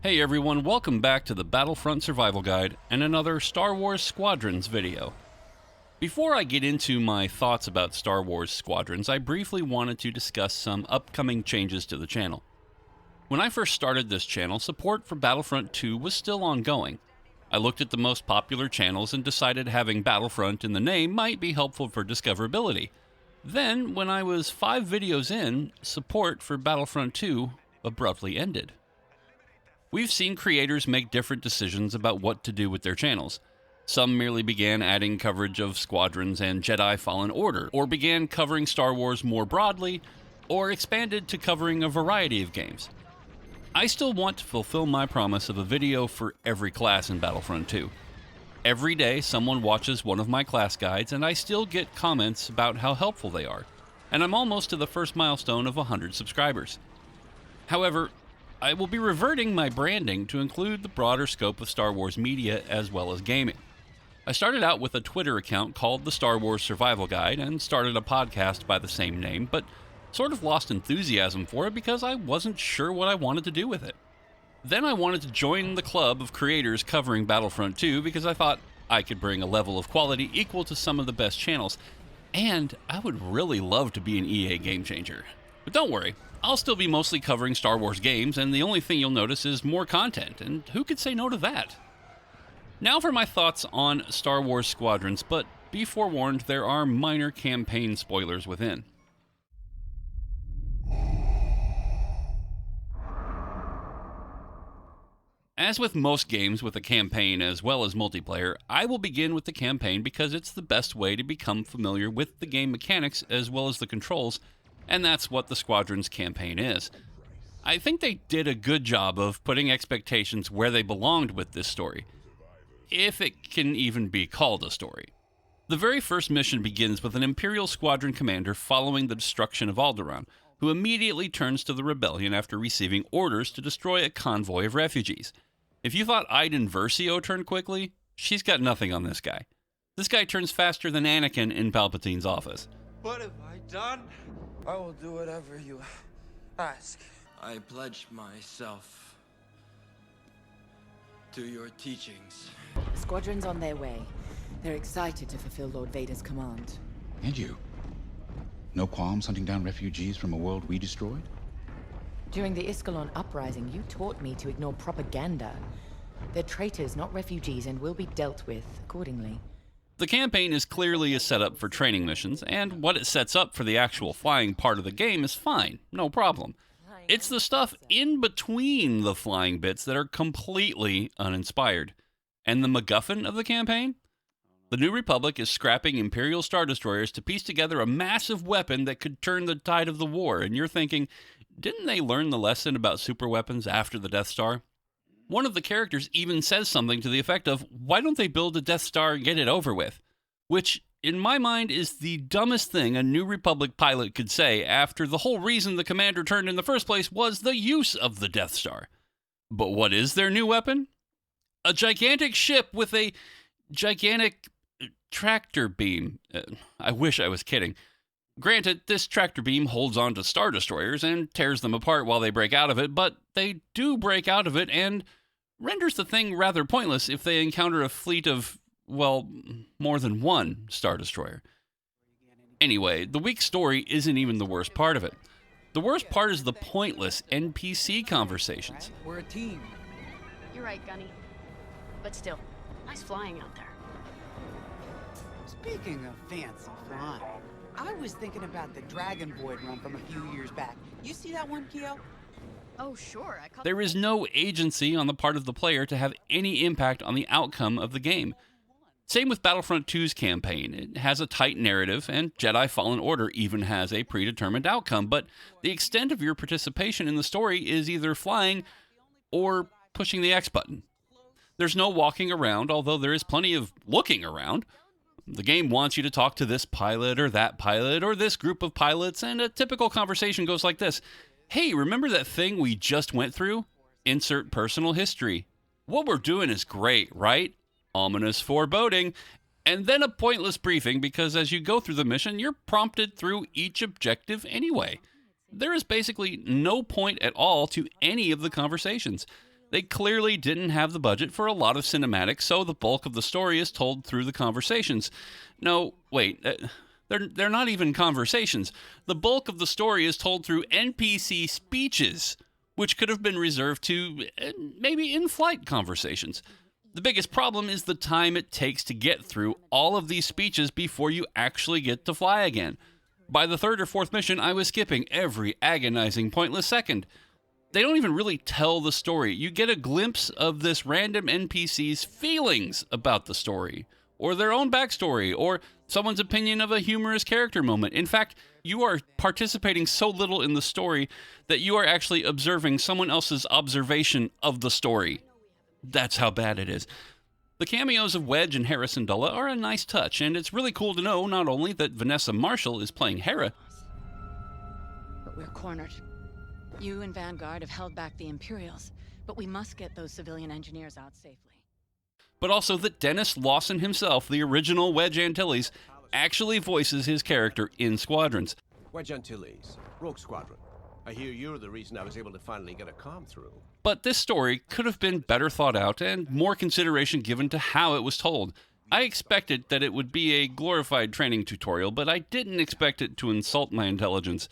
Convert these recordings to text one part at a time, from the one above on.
Hey everyone, welcome back to the Battlefront Survival Guide and another Star Wars Squadrons video. Before I get into my thoughts about Star Wars Squadrons, I briefly wanted to discuss some upcoming changes to the channel. When I first started this channel, support for Battlefront 2 was still ongoing. I looked at the most popular channels and decided having Battlefront in the name might be helpful for discoverability. Then, when I was 5 videos in, support for Battlefront 2 abruptly ended. We've seen creators make different decisions about what to do with their channels. Some merely began adding coverage of Squadrons and Jedi Fallen Order, or began covering Star Wars more broadly, or expanded to covering a variety of games. I still want to fulfill my promise of a video for every class in Battlefront 2. Every day, someone watches one of my class guides, and I still get comments about how helpful they are. And I'm almost to the first milestone of 100 subscribers. However, I will be reverting my branding to include the broader scope of Star Wars media as well as gaming. I started out with a Twitter account called the Star Wars Survival Guide and started a podcast by the same name, but sort of lost enthusiasm for it because I wasn't sure what I wanted to do with it. Then I wanted to join the club of creators covering Battlefront 2 because I thought I could bring a level of quality equal to some of the best channels, and I would really love to be an EA game changer. But don't worry, I'll still be mostly covering Star Wars games, and the only thing you'll notice is more content, and who could say no to that? Now for my thoughts on Star Wars Squadrons, but be forewarned, there are minor campaign spoilers within. As with most games with a campaign as well as multiplayer, I will begin with the campaign because it's the best way to become familiar with the game mechanics as well as the controls, and that's what the Squadrons campaign is. I think they did a good job of putting expectations where they belonged with this story, if it can even be called a story. The very first mission begins with an Imperial Squadron commander following the destruction of Alderaan, who immediately turns to the rebellion after receiving orders to destroy a convoy of refugees. If you thought Iden Versio turned quickly, she's got nothing on this guy. This guy turns faster than Anakin in Palpatine's office. What have I done? I will do whatever you ask. I pledge myself to your teachings. Squadron's on their way. They're excited to fulfill Lord Vader's command. And you? No qualms hunting down refugees from a world we destroyed? During the Iskalon uprising, you taught me to ignore propaganda. They're traitors, not refugees, and will be dealt with accordingly. The campaign is clearly a setup for training missions, and what it sets up for the actual flying part of the game is fine, no problem. It's the stuff in between the flying bits that are completely uninspired. And the MacGuffin of the campaign? The New Republic is scrapping Imperial Star Destroyers to piece together a massive weapon that could turn the tide of the war, and you're thinking, didn't they learn the lesson about superweapons after the Death Star? One of the characters even says something to the effect of, why don't they build a Death Star and get it over with? Which, in my mind, is the dumbest thing a New Republic pilot could say after the whole reason the commander turned in the first place was the use of the Death Star. But what is their new weapon? A gigantic ship with a gigantic tractor beam. I wish I was kidding. Granted, this tractor beam holds on to Star Destroyers and tears them apart while they break out of it, but they do break out of it and renders the thing rather pointless if they encounter a fleet of, well, more than one Star Destroyer. Anyway, the weak story isn't even the worst part of it. The worst part is the pointless NPC conversations. We're a team. You're right, Gunny. But still, nice flying out there. Speaking of fancy flying, I was thinking about the Dragon Void run from a few years back. You see that one, Keo? Oh, sure. There is no agency on the part of the player to have any impact on the outcome of the game. Same with Battlefront 2's campaign. It has a tight narrative, and Jedi Fallen Order even has a predetermined outcome, but the extent of your participation in the story is either flying or pushing the X button. There's no walking around, although there is plenty of looking around. The game wants you to talk to this pilot or this group of pilots, and a typical conversation goes like this. Hey, remember that thing we just went through? Insert personal history. What we're doing is great, right? Ominous foreboding. And then a pointless briefing because as you go through the mission, you're prompted through each objective anyway. There is basically no point at all to any of the conversations. They clearly didn't have the budget for a lot of cinematics, so the bulk of the story is told through the conversations. No, wait, they're not even conversations. The bulk of the story is told through NPC speeches, which could have been reserved to maybe in-flight conversations. The biggest problem is the time it takes to get through all of these speeches before you actually get to fly again. By the third or fourth mission, I was skipping every agonizing, pointless second. They don't even really tell the story. You get a glimpse of this random NPC's feelings about the story, or their own backstory, or someone's opinion of a humorous character moment. In fact, you are participating so little in the story that you are actually observing someone else's observation of the story. That's how bad it is. The cameos of Wedge and Hera Syndulla are a nice touch, and it's really cool to know not only that Vanessa Marshall is playing Hera, But we're cornered. You and Vanguard have held back the Imperials, but we must get those civilian engineers out safely. but also that Dennis Lawson himself, the original Wedge Antilles, actually voices his character in Squadrons. Wedge Antilles, Rogue Squadron. I hear you're the reason I was able to finally get a comm through. But this story could have been better thought out and more consideration given to how it was told. I expected that it would be a glorified training tutorial, but I didn't expect it to insult my intelligence.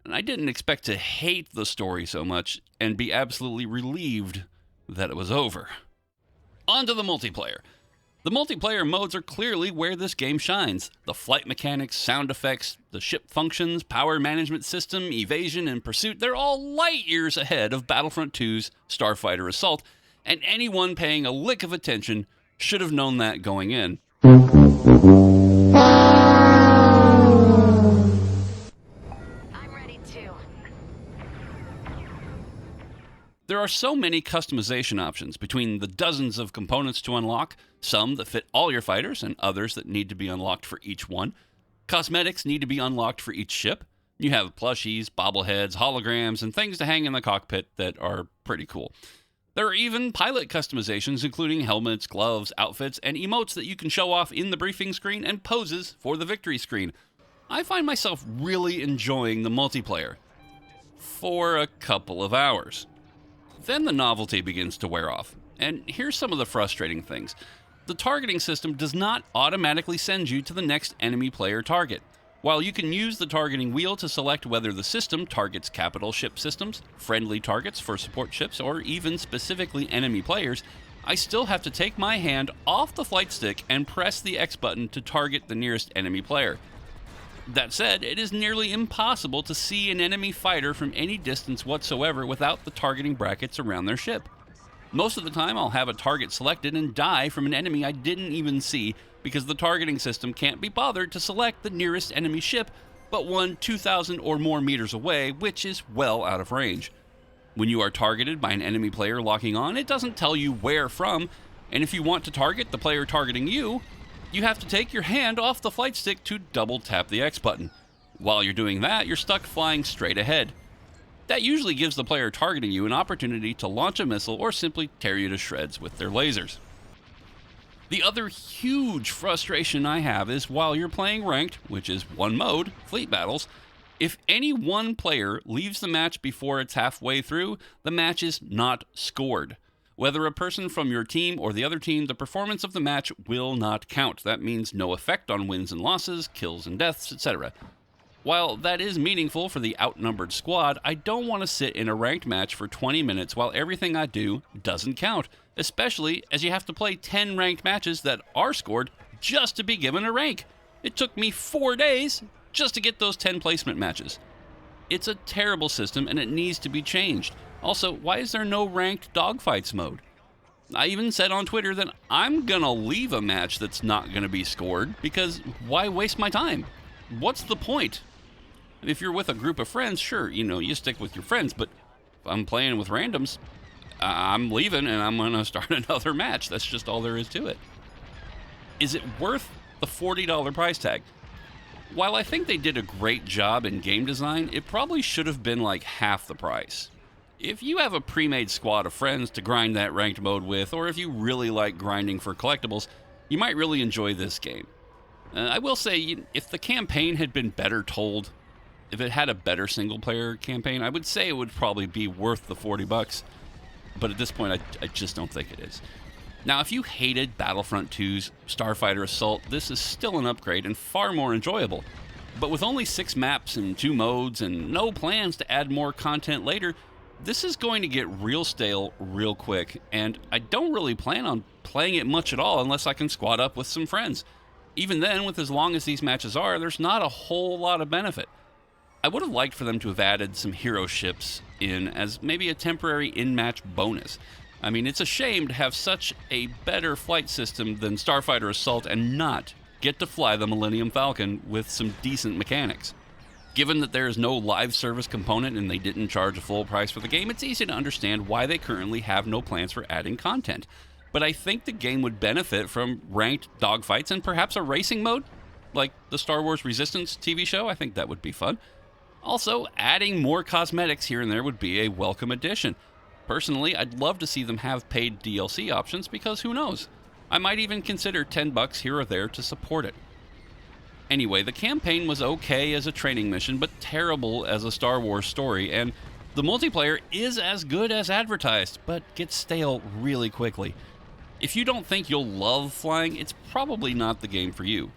And I didn't expect to hate the story so much and be absolutely relieved that it was over. On to the multiplayer. The multiplayer modes are clearly where this game shines. The flight mechanics, sound effects, the ship functions, power management system, evasion, and pursuit, they're all light years ahead of Battlefront 2's Starfighter Assault, and anyone paying a lick of attention should have known that going in. I'm ready too. There are so many customization options between the dozens of components to unlock, some that fit all your fighters and others that need to be unlocked for each one. Cosmetics need to be unlocked for each ship. You have plushies, bobbleheads, holograms, and things to hang in the cockpit that are pretty cool. There are even pilot customizations, including helmets, gloves, outfits, and emotes that you can show off in the briefing screen and poses for the victory screen. I find myself really enjoying the multiplayer. For a couple of hours. Then the novelty begins to wear off. And here's some of the frustrating things. The targeting system does not automatically send you to the next enemy player target. While you can use the targeting wheel to select whether the system targets capital ship systems, friendly targets for support ships, or even specifically enemy players, I still have to take my hand off the flight stick and press the X button to target the nearest enemy player. That said, it is nearly impossible to see an enemy fighter from any distance whatsoever without the targeting brackets around their ship. Most of the time, I'll have a target selected and die from an enemy I didn't even see because the targeting system can't be bothered to select the nearest enemy ship, but one 2,000 or more meters away, which is well out of range. When you are targeted by an enemy player locking on, it doesn't tell you where from, and if you want to target the player targeting you, you have to take your hand off the flight stick to double tap the X button. While you're doing that, you're stuck flying straight ahead. That usually gives the player targeting you an opportunity to launch a missile or simply tear you to shreds with their lasers. The other huge frustration I have is while you're playing ranked, which is one mode, fleet battles, if any one player leaves the match before it's halfway through, the match is not scored. Whether a person from your team or the other team, the performance of the match will not count. That means no effect on wins and losses, kills and deaths, etc. While that is meaningful for the outnumbered squad, I don't want to sit in a ranked match for 20 minutes while everything I do doesn't count, especially as you have to play 10 ranked matches that are scored just to be given a rank. It took me 4 days just to get those 10 placement matches. It's a terrible system and it needs to be changed. Also, why is there no ranked dogfights mode? I even said on Twitter that I'm gonna leave a match that's not gonna be scored because why waste my time? What's the point? If you're with a group of friends, sure, you stick with your friends, but if I'm playing with randoms, I'm leaving and I'm gonna start another match. That's just all there is to it. Is it worth the $40 price tag? While I think they did a great job in game design, it probably should have been like half the price. If you have a pre-made squad of friends to grind that ranked mode with, or if you really like grinding for collectibles, you might really enjoy this game. I will say, if the campaign had been better told, if it had a better single-player campaign, I would say it would probably be worth the $40. but at this point, I just don't think it is. Now, if you hated Battlefront 2's Starfighter Assault, this is still an upgrade and far more enjoyable. But with only 6 maps and 2 modes and no plans to add more content later, this is going to get real stale real quick, and I don't really plan on playing it much at all unless I can squad up with some friends. Even then, with as long as these matches are, there's not a whole lot of benefit. I would have liked for them to have added some hero ships in as maybe a temporary in-match bonus. I mean, it's a shame to have such a better flight system than Starfighter Assault and not get to fly the Millennium Falcon with some decent mechanics. Given that there is no live service component and they didn't charge a full price for the game, it's easy to understand why they currently have no plans for adding content. But I think the game would benefit from ranked dogfights and perhaps a racing mode, like the Star Wars Resistance TV show. I think that would be fun. Also, adding more cosmetics here and there would be a welcome addition. Personally, I'd love to see them have paid DLC options because who knows? I might even consider $10 here or there to support it. Anyway, the campaign was okay as a training mission, but terrible as a Star Wars story, and the multiplayer is as good as advertised, but gets stale really quickly. If you don't think you'll love flying, it's probably not the game for you.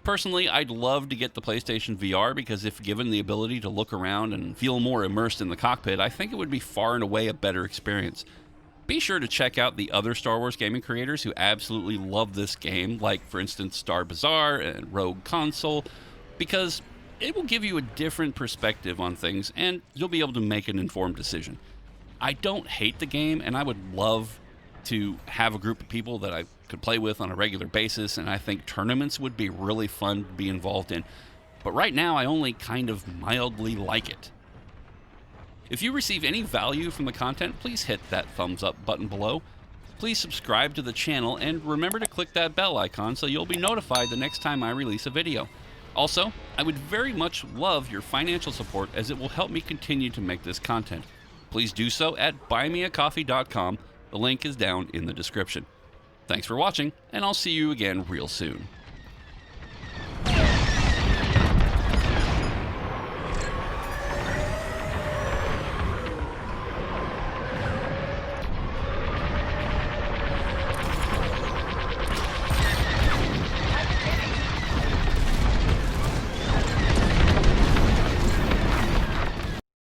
Personally, I'd love to get the PlayStation VR because if given the ability to look around and feel more immersed in the cockpit, I think it would be far and away a better experience. Be sure to check out the other Star Wars gaming creators who absolutely love this game, like for instance Star Bazaar and Rogue Console, because it will give you a different perspective on things and you'll be able to make an informed decision. I don't hate the game and I would love to have a group of people that I could play with on a regular basis, and I think tournaments would be really fun to be involved in. But right now, I only kind of mildly like it. If you receive any value from the content, please hit that thumbs up button below. Please subscribe to the channel, and remember to click that bell icon so you'll be notified the next time I release a video. Also, I would very much love your financial support as it will help me continue to make this content. Please do so at buymeacoffee.com. The link is down in the description. Thanks for watching, and I'll see you again real soon.